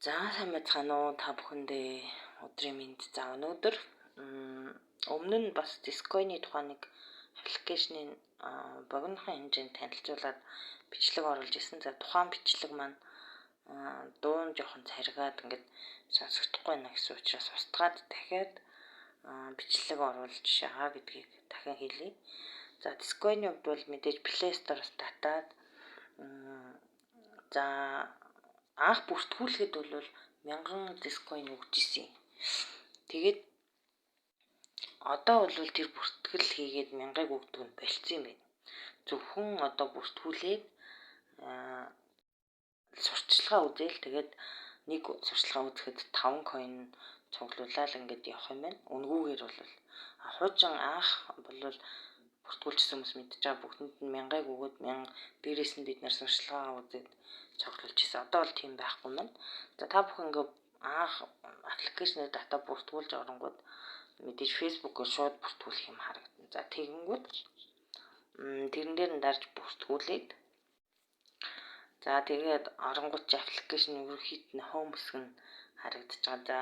За сайн байцгаана уу та бүхэндээ өдрийн мэнд. За өнөөдөр өмнө нь бас Discoin-ы тухай нэг аппликейшнийг богинохон хэмжээнд танилцуулаад бичлэг оруулж исэн. За тухайн бичлэг маань дуу нь жоохон царгаад ингээд сонсогдохгүй байна гэсэн учраас устгаад дахиад бичлэг оруулж шагаа гэдгийг дахин хэлье. За Discoin-ы хувьд бол мэдээж Play Store-оос татаад за анх бүртгүүлэхэд бол 1000 Discoin өгч исэн. Тэгээд одоо бол тэр бүртгэл хийгээд 1000-ыг өгдөг нь болцсон юм байна. Зөвхөн одоо бүртгүүлээд сурталчилгаа үзээл тэгээд нэг сурталчилгаа үзэхэд 5 coin цуглуулаад ингээд явах юм байна. Үнгүүгээр бол хуучин анх бол бүртгүүлчихсэн хүмүүс мэдж байгаа бүгдэнд нь 1000-ыг өгөөд 1000 дээрээс нь бид нэр сурталчилгаа үзээд цуглуулж ирсэн. Одоо бол тийм байхгүй маань. За та бүхэн ингээ анх аппликейшнээр дата бүртгүүлж оронгууд мэдээж Facebook-оор шууд бүртгүүлэх юм харагдана. За тэгэнгүүт тэрэн дээр нь дарж бүртгүүлээд за тэгээд оронгууд аппликейшн ерөнхийд нь home хэсэг нь харагдаж байгаа. За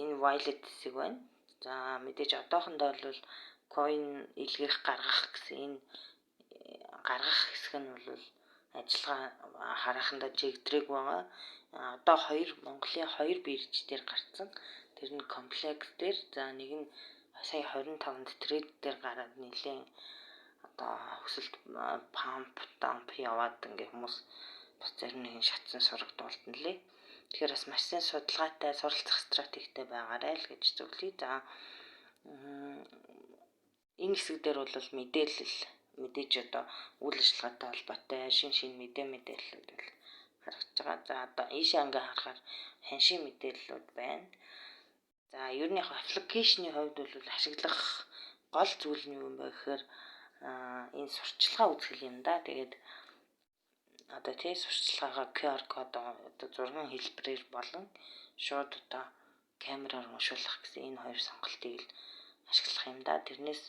энэ wallet хэсэг байна. За мэдээж одоохондоо бол coin илгээх гаргах гэсэн энэ гаргах хэсэг нь бол ажиллагаа харахандаа жигдрэг байгаа. Одоо Монголын 2 бирж дээр гарцсан. Тэр нь комплекс дээр за нэг нь сая 25-нд трейд дээр гараад нэлээд одоо өсөлт памп яваад ингээ хүмүүс бас зарим нэгэн шатсан сурагдуулт нэлээ. Тэгэхээр бас маш сайн судалгаатай суралцах стратегтэй байгаарай л гэж зөвлөе. За энэ хэсэг дээр бол мэдээж одоо үйл ажиллагаатай холбоотой шин мэдээллүүд бол харагдаж байгаа. За одоо ийшээ ингээ харахаар ханшийн мэдээллүүд байна. За ер нь яг аппликейшны хувьд бол ашиглах гол зүйл нь юу юм бэ гэхээр энэ сурталчилгаа үзэх юм да. Тэгээд одоо сурталчилгаагаа QR код одоо зургийн хэлбэрээр болон шууд одоо камераар уншуулах гэсэн энэ хоёр сонголтыг л ашиглах юм да. Тэрнээс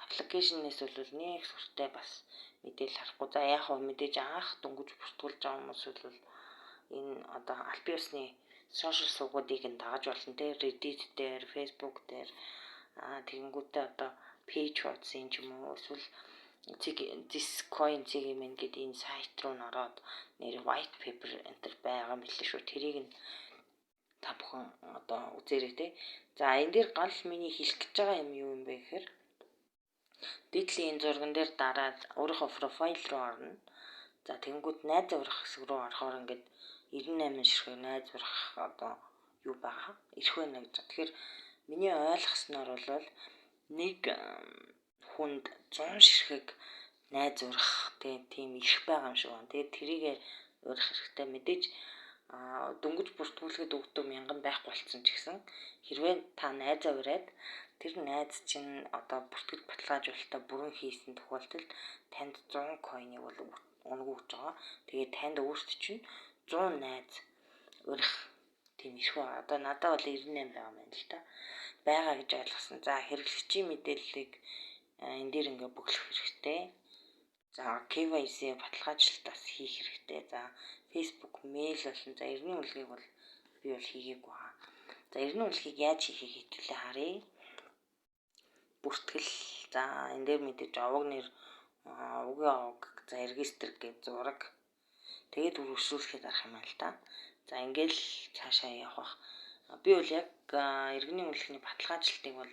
аппликейшнээс бол нэг сүртэй бас мэдээлэл харахгүй. За яг хөө мэдээж анх дөнгөж бүртгүүлж байгаа хүмүүс бол энэ одоо аль бие усны сошиал сувгуудыг нь дагаж болно те. Reddit дээр, Facebook дээр тэгэнгүүтээ одоо page хуудсан ч юм уу эсвэл Discoin CGM гэдэг энэ сайт руу н ороод нэр white paper enter байгаа мэлээ шүү. Тэрийг нь та бүхэн одоо үзээрэй те. За энэ дээр гол миний хэлэх гэж байгаа юм юу юм бэ гэхээр дээдлийн зурган дээр дараад өөрийнхөө профайл руу орно. За тэгэнгүүт найз урах хэсэг рүү орохоор ингээд 98 ширхэг найз урах одоо юу байгаа ирэх байна гэж. Тэгэхээр миний ойлгосноор бол нэг хүнд 100 ширхэг найз урах тийм ирэх байгаа юм шиг байна. Тэгээд тэрийг урах хэрэгтэй. Мэдээж дөнгөж бүртгүүлэхэд өгдөг 1000 байх болцсон ч гэсэн хэрвээ та найзаа ураад тэр найз чинь одоо бүртгэл баталгаажуулалтаа бүрэн хийсэн тохиолдолд танд 100 coin-ыг бол өнгө өгж байгаа. Тэгээд танд өөрт чинь 100 найз урих тийм ирэх байгаа. Одоо надад бол 98 байгаа юм л та. Байгаа гэж ойлгосон. За хэрэглэгчийн мэдээллийг энэ дээр ингээ бөглөх хэрэгтэй. За KYC баталгаажлалтаас хийх хэрэгтэй. За Facebook, mail болон за эртний үлгийг бол би бол хийгээгүй байгаа. За эртний үлгийг яаж хийхийг хэвтүүлээ харъя. Бүртгэл за энэ дээр мэдээж овог нэр овгийн овог за регистр гэж зураг тэгээд үргэлжлүүлэхэд арах юм байна л да. За ингээл цаашаа явах. Би бол яг иргэний үлгний баталгаажлалтыг бол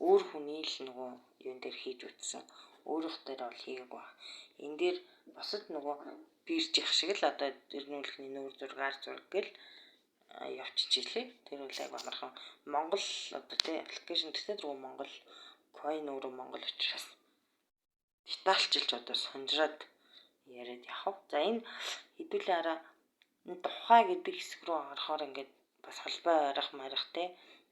өөр хүний л нөгөө юун дээр хийж үтсэн. Өөрөөх дээр бол хийгээгүй. Энэ дээр босод нөгөө бирж их шиг л одоо иргэний үлгний нүүр зургаар зураг гэл явчихжээ. Тэр үл яг амархан Монгол одоо аппликейшн гэдэг рүү Монгол coin өөрөө Монгол учраас детальчилж одоо сонжраад яриад явах. За энэ хэдүүлээ араа тухай гэдэг хэсэг рүү орохоор ингээд бас холбоо ойрох марих те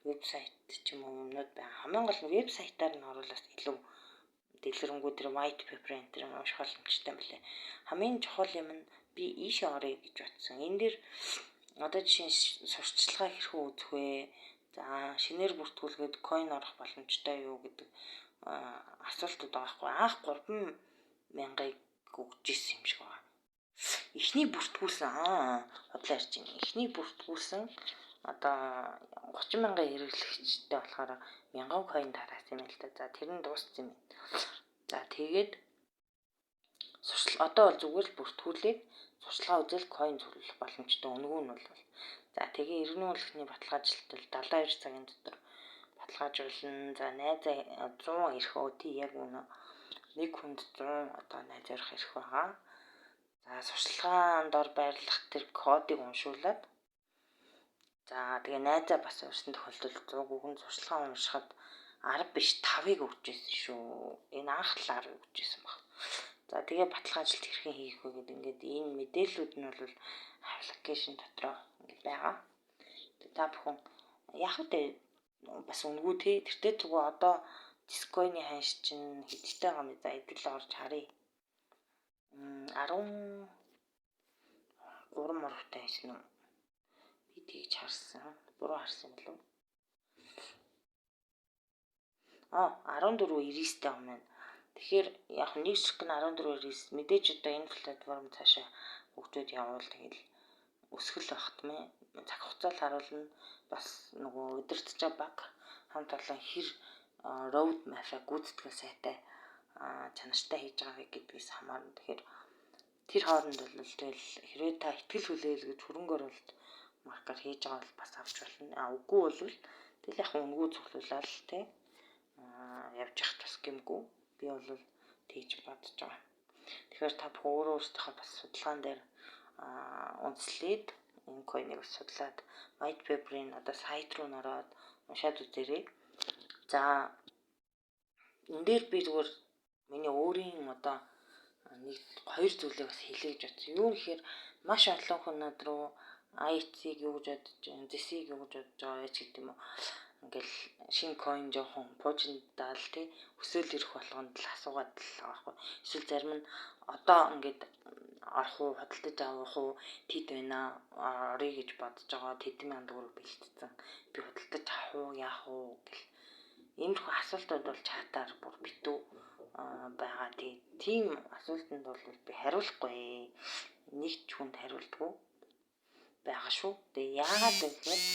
вебсайт ч юм уу юмнууд байна. Хамгийн гол нь вебсайтаар нь оруулаад илүү дэлгэрэнгүй тэр white paper enter юм уушх боломжтой юм лээ. Хамгийн чухал юм нь би ийшээ орё гэж бодсон. Энэ дэр одоо жишээ сурталчилгаа хэрхэн үзэх вэ? За шинээр бүртгүүлгээд coin орох боломжтой юу гэдэг асуултууд байгаа хгүй. Анх 3000-ыг өгч ирсэн юм шиг байна. Эхний бүртгүүлсэн бодлоо ярьж байна. Эхний бүртгүүлсэн одоо 30,000 хэрэглэгчтэй болохоор 1000 coin тараасан юм л да. За тэр нь дууссан юм байна. За тэгээд одоо бол зүгээр л бүртгүүлээд сурчлагаа үзэл coin зөвлөх боломжтой. Үнэгүй нь бол за тэгээ иргэний үйлчлэхний баталгаажилтал 72 цагийн дотор баталгаажуулна. За найзаа 100 ирэх OT яг үнэ нэг хүнд 100 одоо найз өрөх ирэх байгаа. За сурчлагаанд ор байрлах тэр кодыг уншуулад за тэгээ найзаа бас урьсан тохиолдолд 100 гүгэн сурчлагаа уншихад 10 биш 5-ыг өгч байсан шүү. Энэ анх л 10 өгч байсан баг. За тэгээ баталгаажилт хэрхэн хийх вэ гэдэг ингээд энэ мэдээллүүд нь бол аппликейшн дотроо ингээд байгаа. Та бүхэн яг үгүй бас үнэгүй тий. Тэртээ зүгөө одоо дискойны ханш чинь хэдтэй байгаа юм. За эдэл орж харъя. 13 моргтой байсан уу? Би тэгж харсан. Буруу харсан болов. 14.99-тэй юм байна. Тэгэхээр яг нэг шиг нь 14.99 мэдээж одоо энэ платформ цаашаа хөгжөөд явбал тэгэл өсгөл багтмэ. Цаг хугацаал харуулна. Бас нөгөө өдөртөж баг хамт олон хэр road map-а гүйцэтгэх сайтай чанартай хийж байгаа гэдгээс хамаарна. Тэгэхээр тэр хооронд бол тэгэл хэрвээ та ихтгэл хүлээл гэж хөрөнгө оруулалт маркер хийж байгаа бол бас авч болно. Үгүй бол тэгэл яг үнэгүй цуглуулаад л тий явж явах бас гэмгүй. Би бол тэгж бодож байгаа. Тэгэхээр та бүх өөрөө өөрсдийнхөө бас судалгаан дээр үндэслээд энэ coin-ыг судлаад white paper-ын одоо сайт руу нөрөөд уншаад үзээрэй. За энэ дээр би зүгээр миний өөрийн одоо нэг хоёр зүйлийг бас хэлье гэж бодсон. Юу гэхээр маш олон хүн над руу IT-г юу гэж бодож байна, ZC-г юу гэж бодож байгаа ч гэдэг юм уу. Ингээл шинэ coin жоохон пуужиндаал тий өсөөл ирэх болгонд л асуугаад л байгаа байхгүй. Эсвэл зарим нь одоо ингээд орох уу, худалдаж авах уу, тэд байна орё гэж бодож байгаа. Тэдэн мянган төгрөг бэлтцсэн. Би худалдаж авах уу, яах уу гэл. Иймэрхүү асуултууд бол чатаар бүр битүү байгаа. Тийм асуултанд бол би хариулахгүй. Нэг ч хүнд хариулдаггүй байгаа шүү. Тэгээ яагаад гэвэл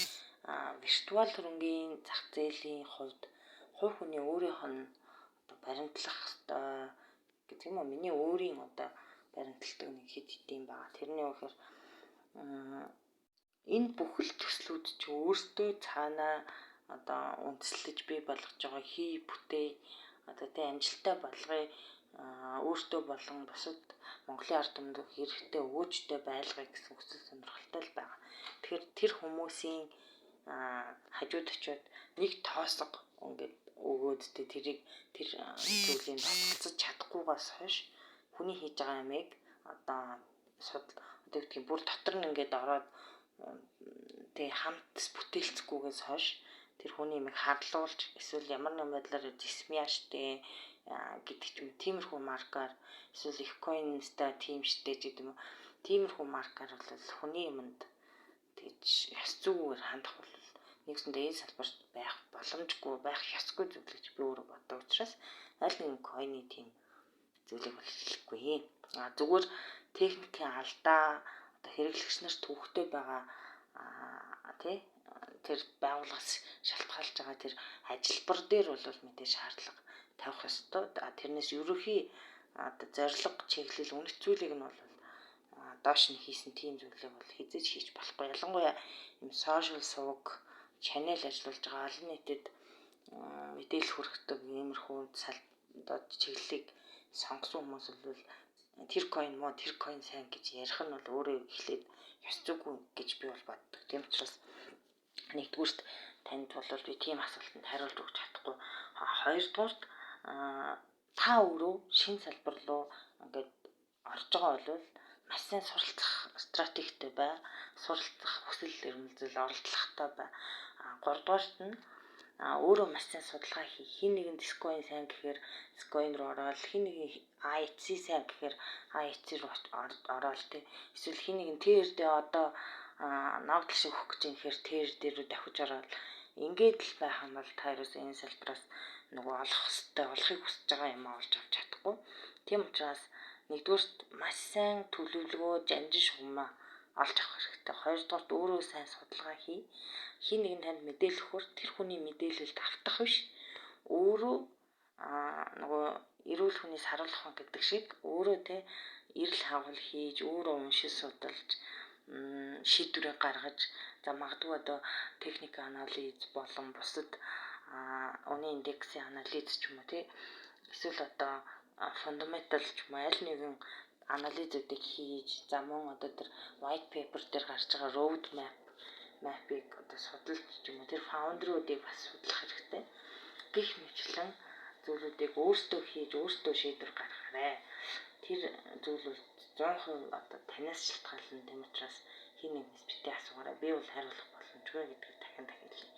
виртуал хөрөнгийн зах зээлийн хувьд хувь хүний өөрийнх нь баримтлах ёстой гэдэг юм уу. Миний өөрийн одоо баримтлагдаг нэг хэд хэдийн байгаа. Тэрний үгээр энэ бүхэл төслүүд чи өөртөө цаанаа одоо үндэслэж бий болгож байгаа хий бүтээ одоо тэ амжилттай болгоё өөртөө болон бусад Монголын ард түмэнд хэрэгтэй өгөөжтэй байлгая гэсэн хүсэл сонирхолтой л байгаа. Тэгэхээр тэр хүмүүсийн хажууд очиод нэг тоосго ингээд өгөөд тэрийг тэр зүйлийг баталцаж чадахгүйгээс хойш хүний хийж байгаа юмыг одоо гэдгийг бүр дотор нь ингээд ороод тэг хамт бүтээлцэхгүйгээс хойш тэр хүний юмыг харлуулж эсвэл ямар нэгэн байдлаар дисмяштэй гэдэг ч юм тиймэрхүү маркаар эсвэл их coin-ста тийм штэ гэдэг юм. Тиймэрхүү маркаар бол хүний юмд тэгж яс зүгээр хандах бол нэгсэндээ энэ салбарт байх боломжгүй байх ёсгүй зүйл гэж би өөрөө боддог учраас аль нэгэн coin-ы тийм зүйлийг бол хэлэхгүй. Зүгээр техникийн алдаа одоо хэрэглэгч нар төвхтэй байгаа тий тэр байгууллагаас шалтгаалж байгаа тэр ажилбар дээр бол мэдээ шаардлага тавих ёстой. Тэрнээс ерөнхий одоо зорилго чиглэл үнэт зүйлийг нь бол доош нь хийсэн тийм зүйлийг бол хизээж хийж болохгүй. Ялангуяа юм сошиал сувг чанел ажиллуулж байгаа олон нийтэд мэдээлэл хүргэдэг иймэрхүү одоо чиглэлийг сонгосон хүмүүс бол тэр coin мод тэр coin сайн гэж ярих нь бол өөрөө эхлээд ёс зүггүй гэж би бол боддог. Тийм учраас нэгдүгüүрт танд бол би тийм асуултанд хариулж өгч чадахгүй. Хоёрдугаарт та өөрөө шинэ салбар руу ингээд орж байгаа бол маш сайн суралцах стратегтэй бай, суралцах хүсэл эрмэлзэл оролдлоготой бай. Гуравдугаарт нь өөрөө маш сайн судалгаа хийх. Хин нэгэн дискойн сайн гэхээр дискойн руу ороод, хин нэгэн IC сайн гэхээр IC руу ороод тий. Эсвэл хин нэгэн TR дээр одоо ногдол шиг өгөх гэж юм гэхээр TR дээр давхиж ороод ингээд л байх юм бол та ерөөс энэ салбараас нөгөө олохыг хүсэж байгаа юм олж авч чадахгүй. Тийм учраас нэгдүгээрт маш сайн төлөвлөгөө жанжин шугамаа олж авах хэрэгтэй. Хоёрдугаарт өөрөө сайн судалгаа хий. Хин нэгэн танд мэдээлэл өгөхөөр тэр хүний мэдээлэлд автах биш. Өөрөө нөгөө эрүүл хүний саруулхан гэдэг шиг өөрөө те эрэл хавгал хийж, өөрөө уншиж судалж шийдвэрээ гаргаж, за магадгүй одоо техник анализ болон бусад үнийн индексийн анализ ч юм уу тий, эсвэл одоо фундаментал ч юм уу аль нэгэн анализуудыг хийж, за мөн одоо тэр white paper дээр гарч байгаа road map-ыг одоо судалж ч юм уу тэр фаундеруудыг бас судлах хэрэгтэй. Гэх мэтлэн зүйлүүдийг өөртөө хийж, өөртөө шийдвэр гаргаарай. Тэр зүйл бол 100% одоо танаас шалтгаална. Тийм учраас хин нэгнээс битгий асуугаарай. Би бол хариулах боломжгүй гэдгийг дахин хэлье.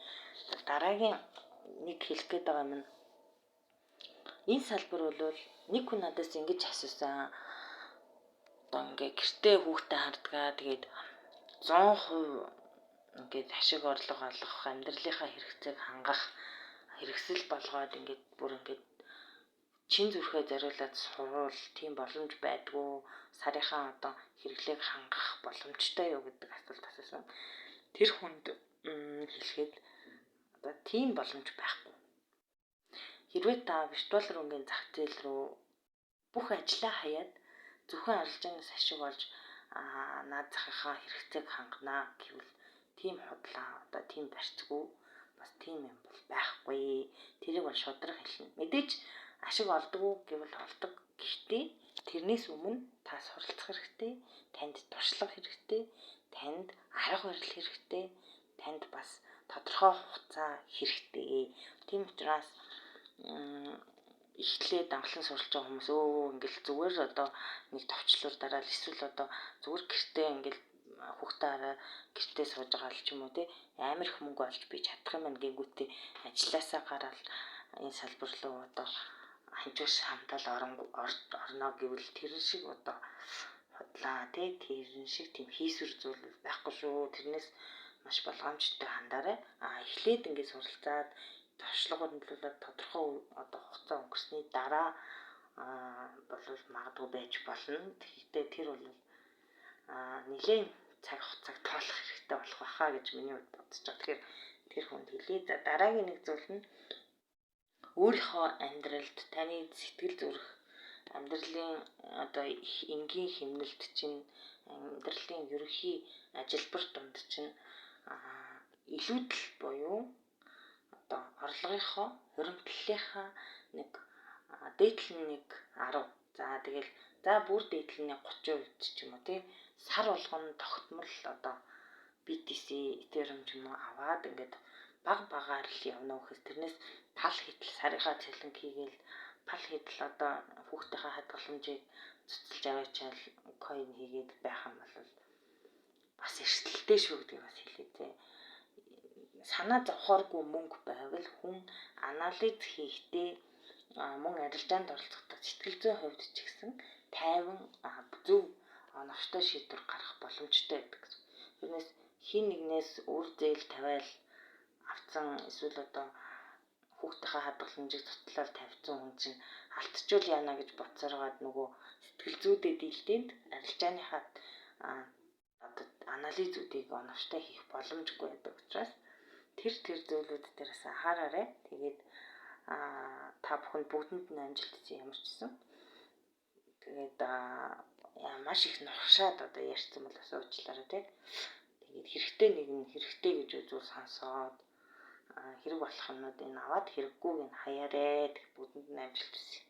Дараагийн нэг хэлэх гээд байгаа юм. Энэ салбар бол нэг хүн надаас ингэж асуусан. Одоо ингээ гэртээ хүүхдээ хардгаа. Тэгээд 100% ингээд ашиг орлого олох, амьдралынхаа хэрэгцээг хангах, хэрэгсэл болгоод ингээд бүр ингээд чин зүрхээ зориулаад сурвал тийм боломж байдгүй. Сарынхаа одоо хэрэглээг хангах боломжтой юу гэдэг асуулт асуусан. Тэр хүнд хэлэхэд одоо тийм боломж байхгүй. Хэрвээ та виртуал рынгийн зах зээл рүү бүх ажлаа хаяад зөвхөн арилжаанаас ашиг олж наад захынхаа хэрэгцээг ханганаа гэвэл тийм худлаа одоо тийм барьцгүй бас тийм юм бол байхгүй. Тэрийг бол шударга хэлнэ. Мэдээж ашиг олдгоо гэвэл олдог. Гэхдээ тэрнээс өмнө та суралцах хэрэгтэй. Танд туршлага хэрэгтэй. Танд арга барил хэрэгтэй. Танд бас тодорхой хугацаа хэрэгтэй. Тийм учраас ихтлээ данглан сурч байгаа хүмүүс ингээл зүгээр одоо нэг товчлуур дараал эсвэл одоо зүгээр гэртээ ингээл хүүхдээ хараа гэртээ сууж байгаа л ч юм уу те амар их мөнгө олж би чадах юм байна гэнгүүтээ ажилласаа гараад энэ салбар руу одоо хажуус хамтаал орно гэвэл тэр шиг одоо худлаа тий тэр шиг тийм хийсвэр зүйл байхгүй шүү. Тэрнээс маш болгоомжтой хандаарай. Эхлээд ингээд суралцаад туршлагууд нөлөөлөд тодорхой одоо хугацаа өнгөрсний дараа болов магадгүй байж болно. Гэхдээ тэр бол нэлээд цаг хугацааг тоолох хэрэгтэй болох байхаа гэж миний хувьд бодож байгаа. Тэгэхээр тэр хүнд хэлье. За дараагийн нэг зүйл нь өөрийнхөө амьдралд таны сэтгэл зүрх амьдралын одоо энгийн хэмнэлт чинь амьдралын ерөнхий ажилбар дунд чинь илүүдэл буюу одоо орлогынхоо хуримтлалынхаа нэг дээдлэн нэг 10. За тэгэл за бүр дээдлэн нэг 30% ч юм уу тий сар болгоно тогтмол одоо BTC Ethereum ч юм уу аваад ингээд баг багаар л явна гэхээс тэрнээс тал хийтэл сарынхаа цалин хийгээл тал хийтэл одоо хүүхдийнхээ хадгаламжийг цуцлж аваачаал coin хийгээд байх юм бол бас эрсдэлтэй шүү гэдгийг бас хэлээ тий. Санаа зовхооргүй мөнгө байвал хүн анализ хийхдээ мөн арилжаанд оролцохдоо сэтгэл зүйн хувьд ч гэсэн тайван зөв оновчтой шийдвэр гаргах боломжтой байдаг. Тэрнээс хин нэгнээс үр зээл тавиал авсан эсвэл одоо хүүхдийнхээ хадгаламжийг цуцлаад тавьсан хүн чинь алдчихвал яана гэж бодсоргаад нөгөө сэтгэл зүйдээ дийлдэнд арилжааныхаа одоо анализүүдийг оновчтой хийх боломжгүй байдаг учраас тэр зүйлүүд дээрээс анхаараарай. Тэгээд та бүхэнд бүгдэнд нь амжилт хүсье ямар ч гэсэн. Тэгээд маш их нухшаад одоо ярьсан бол уучлаарай тий. Тэгээд хэрэгтэй нэг нь хэрэгтэй гэж үзүүл сонсоод хэрэг болох юмнуудыг аваад хэрэггүйг нь хаяарай. Бүгдэнд нь амжилт хүсье.